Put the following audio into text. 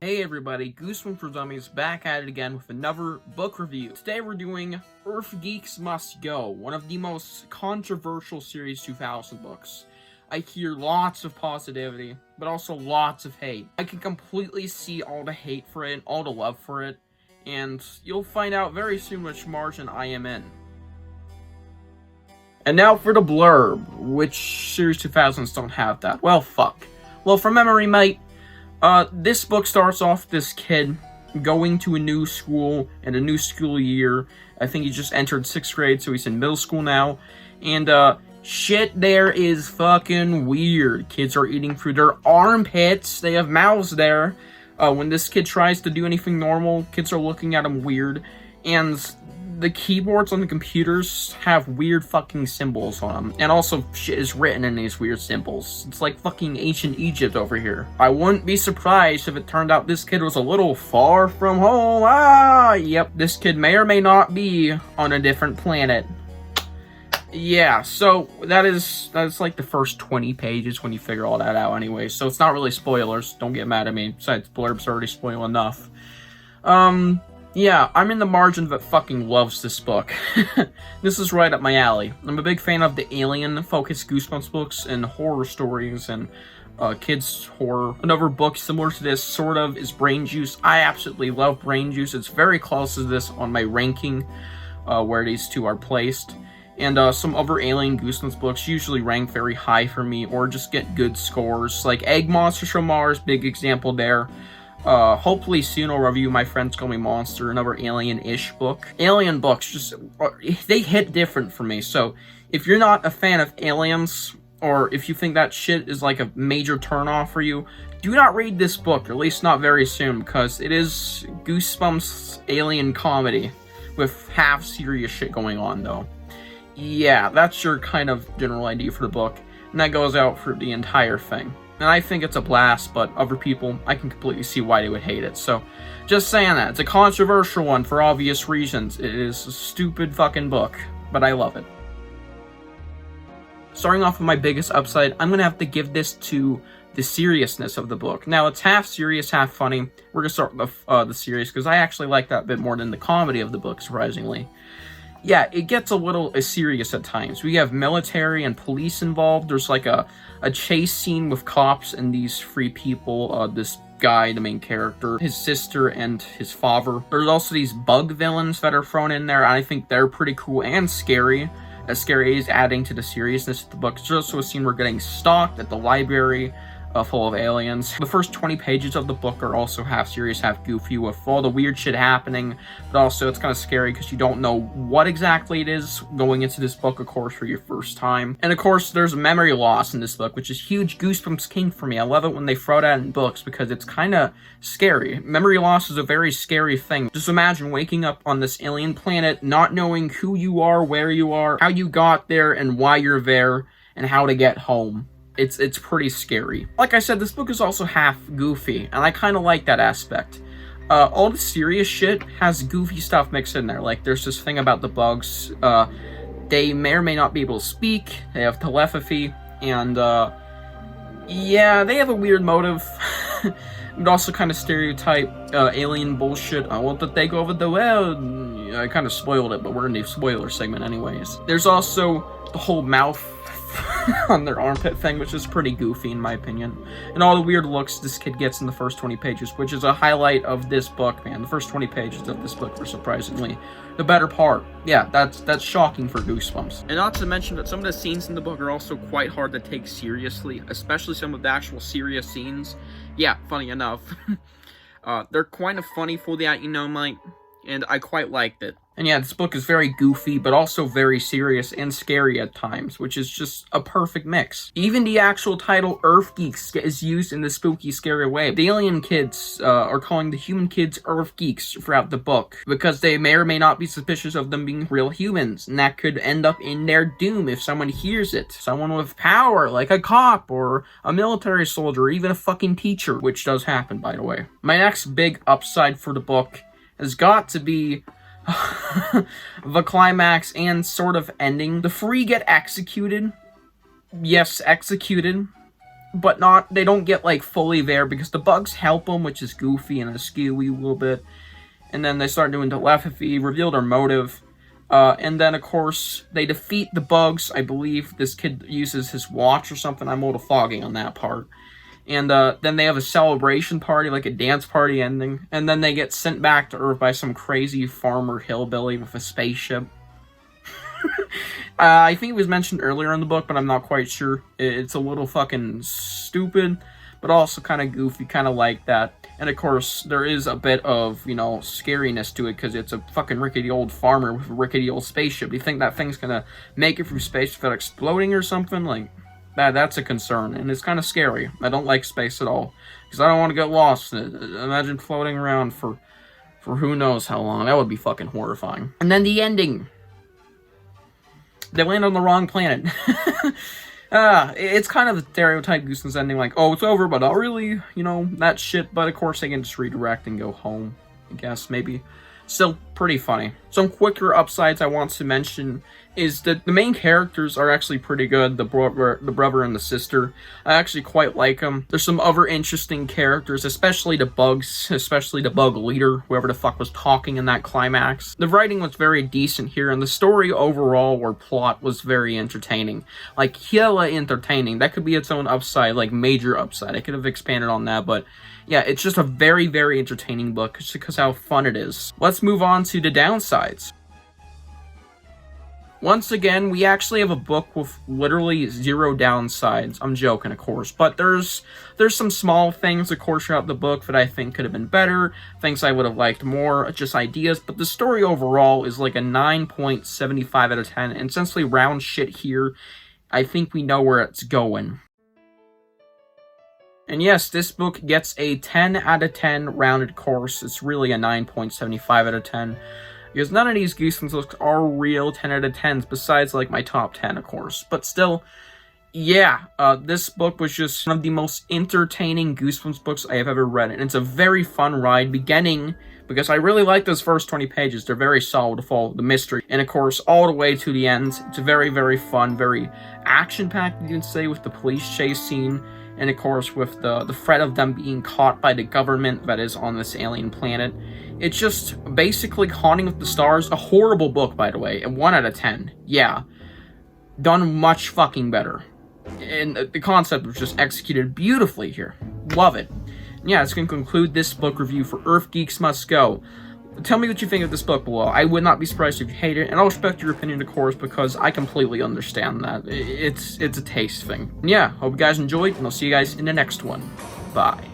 Hey everybody, Goosebumps for Dummies back at it again with another book review. Today we're doing Earth Geeks Must Go, one of the most controversial Series 2000 books. I hear lots of positivity, but also lots of hate. I can completely see all the hate for it, all the love for it, and you'll find out very soon which margin I am in. And now for the blurb, which Series 2000s don't have that. Well, fuck. Well, from memory, mate, this book starts off this kid going to a new school and a new school year. I think he just entered 6th grade, so he's in middle school now. And, shit there is fucking weird. Kids are eating through their armpits. They have mouths there. When this kid tries to do anything normal, kids are looking at him weird. And the keyboards on the computers have weird fucking symbols on them. And also, shit is written in these weird symbols. It's like fucking ancient Egypt over here. I wouldn't be surprised if it turned out this kid was a little far from home. Yep, this kid may or may not be on a different planet. Yeah, so that's like the first 20 pages when you figure all that out anyway. So it's not really spoilers. Don't get mad at me. Besides, blurbs already spoil enough. Yeah, I'm in the margin that fucking loves this book. This is right up my alley. I'm a big fan of the alien-focused Goosebumps books and horror stories and kids' horror. Another book similar to this, sort of, is Brain Juice. I absolutely love Brain Juice. It's very close to this on my ranking, where these two are placed. And some other alien Goosebumps books usually rank very high for me, or just get good scores. Like Egg Monsters from Mars, big example there. Hopefully soon I'll review My Friends Call Me Monster, another alien-ish book. Alien books, just, they hit different for me, so if you're not a fan of aliens, or if you think that shit is like a major turnoff for you, do not read this book, or at least not very soon, because it is Goosebumps alien comedy, with half serious shit going on, though. Yeah, that's your kind of general idea for the book, and that goes out for the entire thing. And I think it's a blast, but other people, I can completely see why they would hate it. So, just saying that. It's a controversial one for obvious reasons. It is a stupid fucking book, but I love it. Starting off with my biggest upside, I'm going to have to give this to the seriousness of the book. Now, it's half serious, half funny. We're going to start with the serious, because I actually like that a bit more than the comedy of the book, surprisingly. Yeah, it gets a little serious at times. We have military and police involved. There's like a chase scene with cops and these three people. This guy, the main character, his sister, and his father. There's also these bug villains that are thrown in there. I think they're pretty cool and scary. As scary as adding to the seriousness of the book. There's also a scene where we're getting stalked at the library. Full of aliens. The first 20 pages of the book are also half serious, half goofy, with all the weird shit happening, but also it's kind of scary because you don't know what exactly it is going into this book, of course, for your first time. And of course, there's memory loss in this book, which is huge Goosebumps king for me. I love it when they throw that in books because it's kind of scary. Memory loss is a very scary thing. Just imagine waking up on this alien planet, not knowing who you are, where you are, how you got there, and why you're there, and how to get home. It's pretty scary. Like I said, this book is also half goofy, and I kind of like that aspect. All the serious shit has goofy stuff mixed in there. Like, there's this thing about the bugs. They may or may not be able to speak. They have telepathy, and, yeah, they have a weird motive. But also kind of stereotype alien bullshit. I want to take over the world. I kind of spoiled it, but we're in the spoiler segment anyways. There's also the whole mouth on their armpit thing, which is pretty goofy in my opinion. And all the weird looks this kid gets in the first 20 pages, which is a highlight of this book, man. The first 20 pages of this book were surprisingly the better part. Yeah, that's shocking for Goosebumps. And not to mention that some of the scenes in the book are also quite hard to take seriously, especially some of the actual serious scenes. Yeah, funny enough. They're kind of funny for that, you know, Mike, and I quite liked it. And yeah, this book is very goofy, but also very serious and scary at times, which is just a perfect mix. Even the actual title, Earth Geeks, is used in the spooky, scary way. The alien kids are calling the human kids Earth Geeks throughout the book, because they may or may not be suspicious of them being real humans, and that could end up in their doom if someone hears it. Someone with power, like a cop, or a military soldier, or even a fucking teacher, which does happen, by the way. My next big upside for the book has got to be the climax and sort of ending. The three get executed. Yes, executed. but not, they don't get, like, fully there, because the bugs help them, which is goofy and askewy a little bit. And then they start doing telepathy, reveal their motive. And then, of course, they defeat the bugs. I believe this kid uses his watch or something. I'm a little foggy on that part. And then they have a celebration party, like a dance party ending. And then they get sent back to Earth by some crazy farmer hillbilly with a spaceship. I think it was mentioned earlier in the book, but I'm not quite sure. It's a little fucking stupid, but also kind of goofy, kind of like that. And of course, there is a bit of, you know, scariness to it, because it's a fucking rickety old farmer with a rickety old spaceship. Do you think that thing's gonna make it through space without exploding or something? Like, that's a concern, and it's kind of scary. I don't like space at all, because I don't want to get lost in it. Imagine floating around for who knows how long. That would be fucking horrifying. And then the ending. They land on the wrong planet. It's kind of the stereotype Goosebumps ending, like, oh, it's over, but not really, you know, that shit. But of course, they can just redirect and go home, I guess, maybe. Still pretty funny. Some quicker upsides I want to mention is that the main characters are actually pretty good. The brother and the sister. I actually quite like them. There's some other interesting characters, especially the bugs, especially the bug leader, whoever the fuck was talking in that climax. The writing was very decent here, and the story overall, or plot, was very entertaining. Like, hella entertaining. That could be its own upside, like major upside. I could have expanded on that, but yeah, it's just a very, very entertaining book, just because how fun it is. Let's move on to the downsides. Once again, we actually have a book with literally 0 downsides. I'm joking, of course, but there's some small things, of course, throughout the book that I think could have been better, things I would have liked more, just ideas, but the story overall is like a 9.75 out of 10, and since we round shit here, I think we know where it's going. And yes, this book gets a 10 out of 10 rounded course. It's really a 9.75 out of 10. Because none of these Goosebumps books are real 10 out of 10s, besides, like, my top 10, of course. But still, yeah, this book was just one of the most entertaining Goosebumps books I have ever read. And it's a very fun ride, beginning, because I really like those first 20 pages. They're very solid to follow the mystery. And, of course, all the way to the end. It's very, very fun, very action-packed, you can say, with the police chase scene. And, of course, with the threat of them being caught by the government that is on this alien planet. It's just basically Haunting of the Stars. A horrible book, by the way. And 1 out of 10. Yeah. Done much fucking better. And the concept was just executed beautifully here. Love it. And yeah, it's going to conclude this book review for Earth Geeks Must Go. Tell me what you think of this book below. I would not be surprised if you hate it, and I'll respect your opinion, of course, because I completely understand that. It's a taste thing. And yeah, hope you guys enjoyed, and I'll see you guys in the next one. Bye.